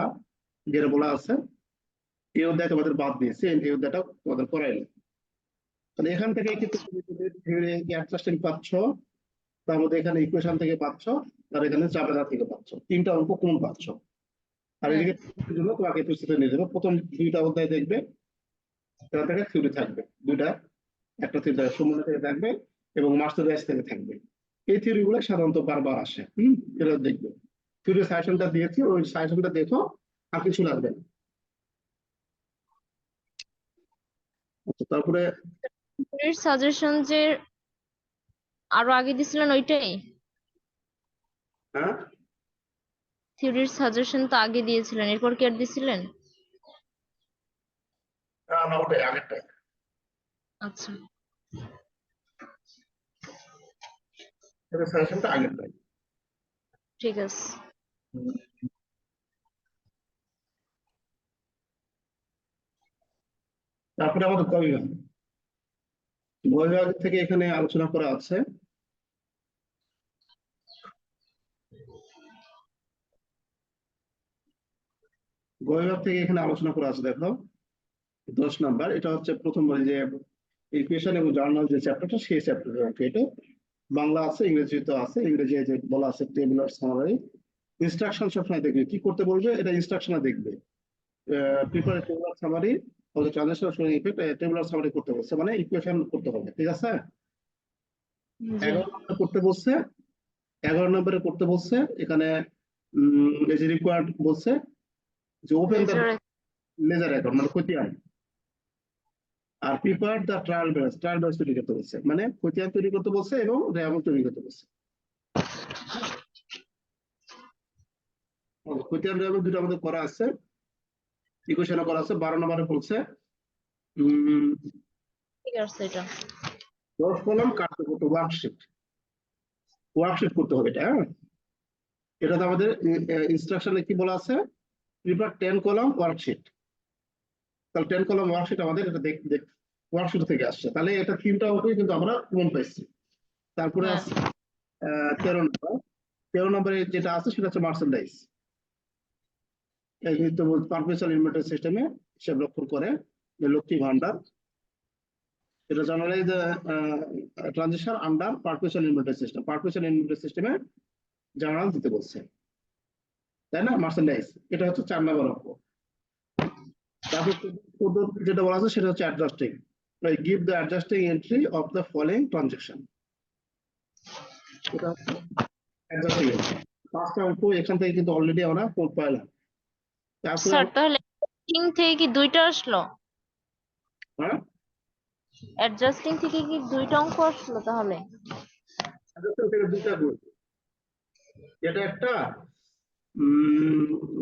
যেটা বলা আছে, এই অধ্যায় তোমাদের বাদ দিয়েছে, এই অধ্যায়টা তোমাদের করাইনি। তাহলে এখান থেকে কিন্তু তুমি যদি থিওরি অ্যাডজাস্টিং পাচ্ছ, তার মধ্যে এখানে ইকুয়েশন থেকে পাচ্ছ, আর এখানে জাবেদা থেকে পাচ্ছ, 3টা অঙ্ক কোন পাচ্ছ। আর হ্যাঁ। এদিকে জন্য তোমাকে প্রস্তুতি নিয়ে দেবো। প্রথম 2টা অধ্যায় দেখবে, এটা থেকে থিওরি থাকবে 2টা, একটা থিওরি সমন্বয় থেকে থাকবে এবং মাস্টার ব্যাচ থেকে থাকবে। এই থিওরি গুলো সাধারণত বারবার আসে, এটা দেখবে। থিওরি সাজেশনটা দিয়েছি, ওই সাজেশনটা দেখো, আর কিছু লাগবে না। আচ্ছা, তারপরে সাজেশন যে আরো আগে দিছিলেন ওইটাই? হ্যাঁ, থিওরির সাজেশন তো আগে দিয়েছিলেন, এরপর কি আর দিছিলেন? না, ওটাই আগেরটাই। আচ্ছা। এটা সাজেশনটা আগেরটাই। ঠিক আছে। তারপরে আমাদের ক বিভাগ, গ বিভাগ থেকে এখানে আলোচনা করা আছে। গ বিভাগ থেকে এখানে আলোচনা করা আছে, দেখো 10 নাম্বার। এটা হচ্ছে প্রথম যে ইকুয়েশন এবং জার্নাল যে চ্যাপ্টারটা, সেই চ্যাপ্টার। এটা বাংলা আছে, ইংরেজিতে আছে। ইংরেজি যে বলা আছে টেবুলার সামারি। ইনস্ট্রাকশন সবসময় দেখবে, কি করতে বলবে এটা ইনস্ট্রাকশনে দেখবে। Prepare tabular summary of the transitional effect, tabular summary করতে বলছে, মানে ইকুয়েশন করতে হবে, ঠিক আছে? জি। 11 নম্বরে করতে বলছে, 11 নম্বরে করতে বলছে এখানে এই যে রিকোয়ার্ড বলছে যে open the ledger ledger account মানে খতিয়ান, আর প্রিপেয়ার দ্য ট্রায়াল ব্যালেন্স তৈরি করতে বলছে, মানে খতিয়ান তৈরি করতে বলছে এবং রেয়াবল তৈরি করতে বলছে। খতিয়ান রেয়াবল দুটো আমাদের করা আছে, ইকুয়েশনে করা আছে। 12 নম্বরে বলছে ঠিক আছে এটা 10 কলম কাটতে করতে ওয়ার্কশিট করতে হবে এটা। হ্যাঁ, এটা তো আমাদের ইনস্ট্রাকশনে কি বলা আছে, প্রিপেয়ার 10 কলম ওয়ার্কশিট। তাহলে 10 কলম ওয়ার্কশিট আমাদের এটা দেখ ওয়ার্কশিট থেকে আসছে, তাহলে এটা 3টা অঙ্কই কিন্তু আমরা কমন পাইছি। তারপরে হ্যাঁ আছে 13 নম্বর। 13 নম্বরে যেটা আছে সেটা হচ্ছে মার্চেন্ডাইজ। এই তো পারপেচুয়াল ইনভেন্টরি সিস্টেমে হিসাব রক্ষণ করে যে লক্ষ্মী ভান্ডার, এটা generalize transition under perpetual inventory system. Perpetual inventory সিস্টেমে জার্নাল দিতে বলছে, তাই না? মার্চেন্ডাইজ এটা হচ্ছে 4 নম্বর অঙ্ক। তারপর যেটা বলা আছে সেটা হচ্ছে adjusting, give the adjusting entry of the following transaction. এটা অ্যাডজাস্টিং 5টা অঙ্ক এখান থেকে কিন্তু অলরেডি আমরা পাইলাম। তারপরে স্যার তাহলে অ্যাডজাস্টিং থেকে কি 2টা আসলো? হ্যাঁ, অ্যাডজাস্টিং থেকে কি 2টা অঙ্ক আসলো তাহলে? অ্যাডজাস্টিং থেকে 2টা গুণ, এটা একটা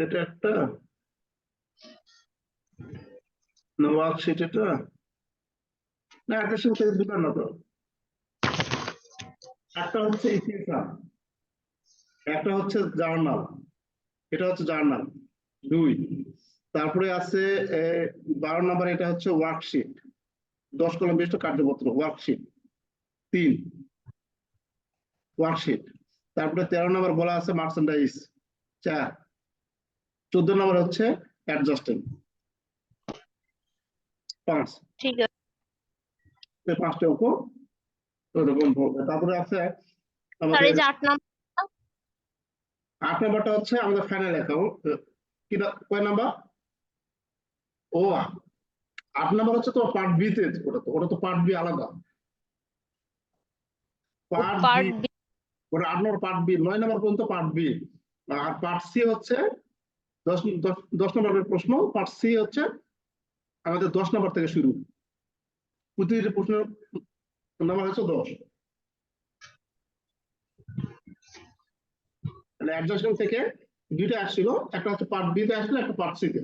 এটা একটা ওয়ার্কশিট, এটা না অ্যাডজাস্টিং থেকে 2টা না তো, একটা হচ্ছে ইতিহাস, একটা হচ্ছে জার্নাল, এটা হচ্ছে জার্নাল 2। তারপরে আছে 12 নম্বর, এটা হচ্ছে ওয়ার্কশিট 10 কলম বিশিষ্ট কার্যপত্র ওয়ার্কশিট 3 ওয়ার্কশিট। তারপরে 13 নম্বর বলা আছে মার্চেন্ডাইজ 4। 14 নম্বর হচ্ছে অ্যাডজাস্টিং 5। ঠিক আছে এই 5টা অঙ্ক এরকম হবে। তারপরে আছে স্যার, আমাদের এই যে 8 নম্বর 8 নম্বরটা হচ্ছে আমাদের ফাইনাল অ্যাকাউন্ট। কয় নাম্বার? ও 8 নম্বর হচ্ছে তো পার্ট বি তে, ওটা তো পার্ট বি আলাদা, পার্ট বি পার্ট বি। ওটা 8 নম্বর পার্ট বি, 9 নম্বর পর্যন্ত পার্ট বি। আর পার্ট সি হচ্ছে 10 নম্বরের প্রশ্ন। পার্ট সি হচ্ছে আমাদের 10 নম্বর থেকে শুরু, প্রতিটি প্রশ্নের নাম্বার হচ্ছে 10। মানে অ্যাডজাস্টমেন্ট থেকে 2টা আসছিল, একটা হচ্ছে পার্ট বি তে আসছিল, একটা পার্ট সি তে।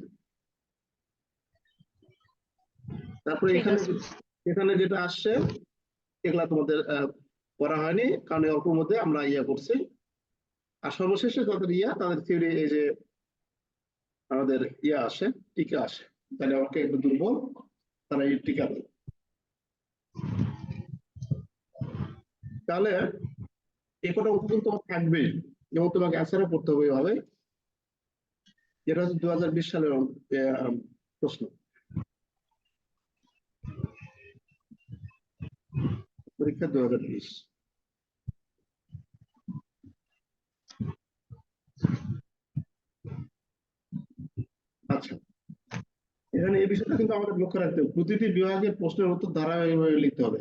তারপরে ঠিক এখানে আছে এখানে যেটা আসছে এগুলা তোমাদের করা হয়নি, কারণ এই অল্পের মধ্যে আমরা করছি। আর সর্বশেষে তাদের থিওরি, এই যে আমাদের আসে, টিকা আসে, তাহলে আমাকে একটু দুর্বল, তারা এই টিকা দেয়। তাহলে এই কটা উপকরণ তোমার থাকবেই এবং তোমাকে অ্যান্সারও করতে হবে এভাবে, যেটা হচ্ছে 2020 সালের প্রশ্ন, পরীক্ষা 2020। আচ্ছা, এখানে এই বিষয়টা কিন্তু আমাদের লক্ষ্য রাখতে হবে, প্রতিটি বিভাগের প্রশ্নের উত্তর ধারাবাহিকভাবে লিখতে হবে।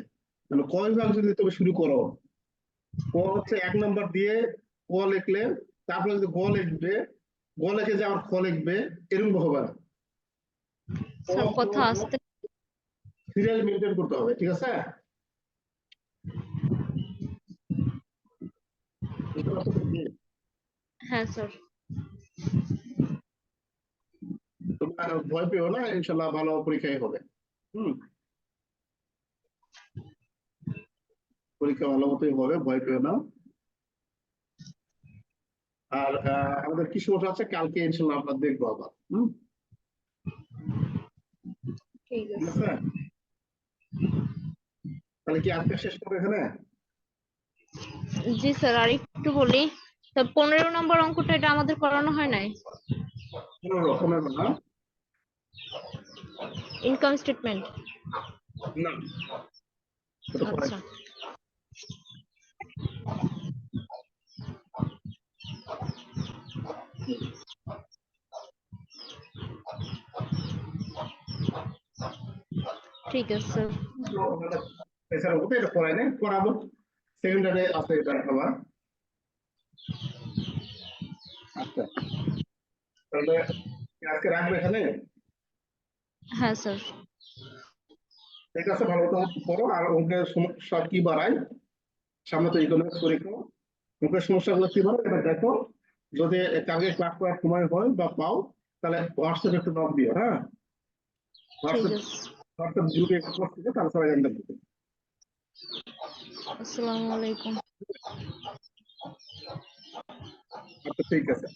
মানে ক বিভাগ যদি তুমি শুরু করো, ক হচ্ছে 1 নম্বর দিয়ে ক লিখলে, তারপরে যদি গ লিখবে, গ লিখে যে আমার খ লিখবে, এরকম হবে না। স্যার কথা আসতে সিরিয়াল মেনটেন করতে হবে, ঠিক আছে? বুঝতে পারছো তো কি? হ্যাঁ স্যার তোমরা ভয় পেও না, ইনশাল্লাহ ভালো পরীক্ষাই হবে। পরীক্ষা ভালো মতোই হবে, ভয় পেও না। আর আমাদের কি সমস্যা আছে কালকে ইনশাল্লাহ আমরা দেখবো আবার। ঠিক ঠিক আছে আছে, তাহলে কি আজকে শেষ করবো এখানে? জি স্যার, আর একটু বলি, তো 15 নম্বর অঙ্কটা এটা আমাদের করানো হয় নাই, কোনো রকমের না, ইনকাম স্টেটমেন্ট। না ওটা পরে। আচ্ছা ঠিক আছে এছাড়া ওটা এটা করাই নাই, করাবো সেকেন্ডারে আছে এটা আবার। আচ্ছা, তাহলে কি আজকে রাখবে এখানে? হ্যাঁ স্যার। ঠিক আছে, ভালো মতো পড়ো। আর অঙ্কের সমস্যা কি বাড়ায়, সামনে তো ইকোনমিক্স পরীক্ষা, অঙ্কের সমস্যাগুলো কি বাড়ায় এটা দেখো। যদি কালকে ক্লাস করার সময় হয় বা পাও, তাহলে হোয়াটসঅ্যাপে একটু নক দিও। হ্যাঁ, ঠিক হোয়াটসঅ্যাপ আছে। হোয়াটসঅ্যাপ গ্রুপে পোস্ট দিতে, তাহলে সবাই জানতে পারবে। আসসালামু আলাইকুম। আচ্ছা, ঠিক আছে।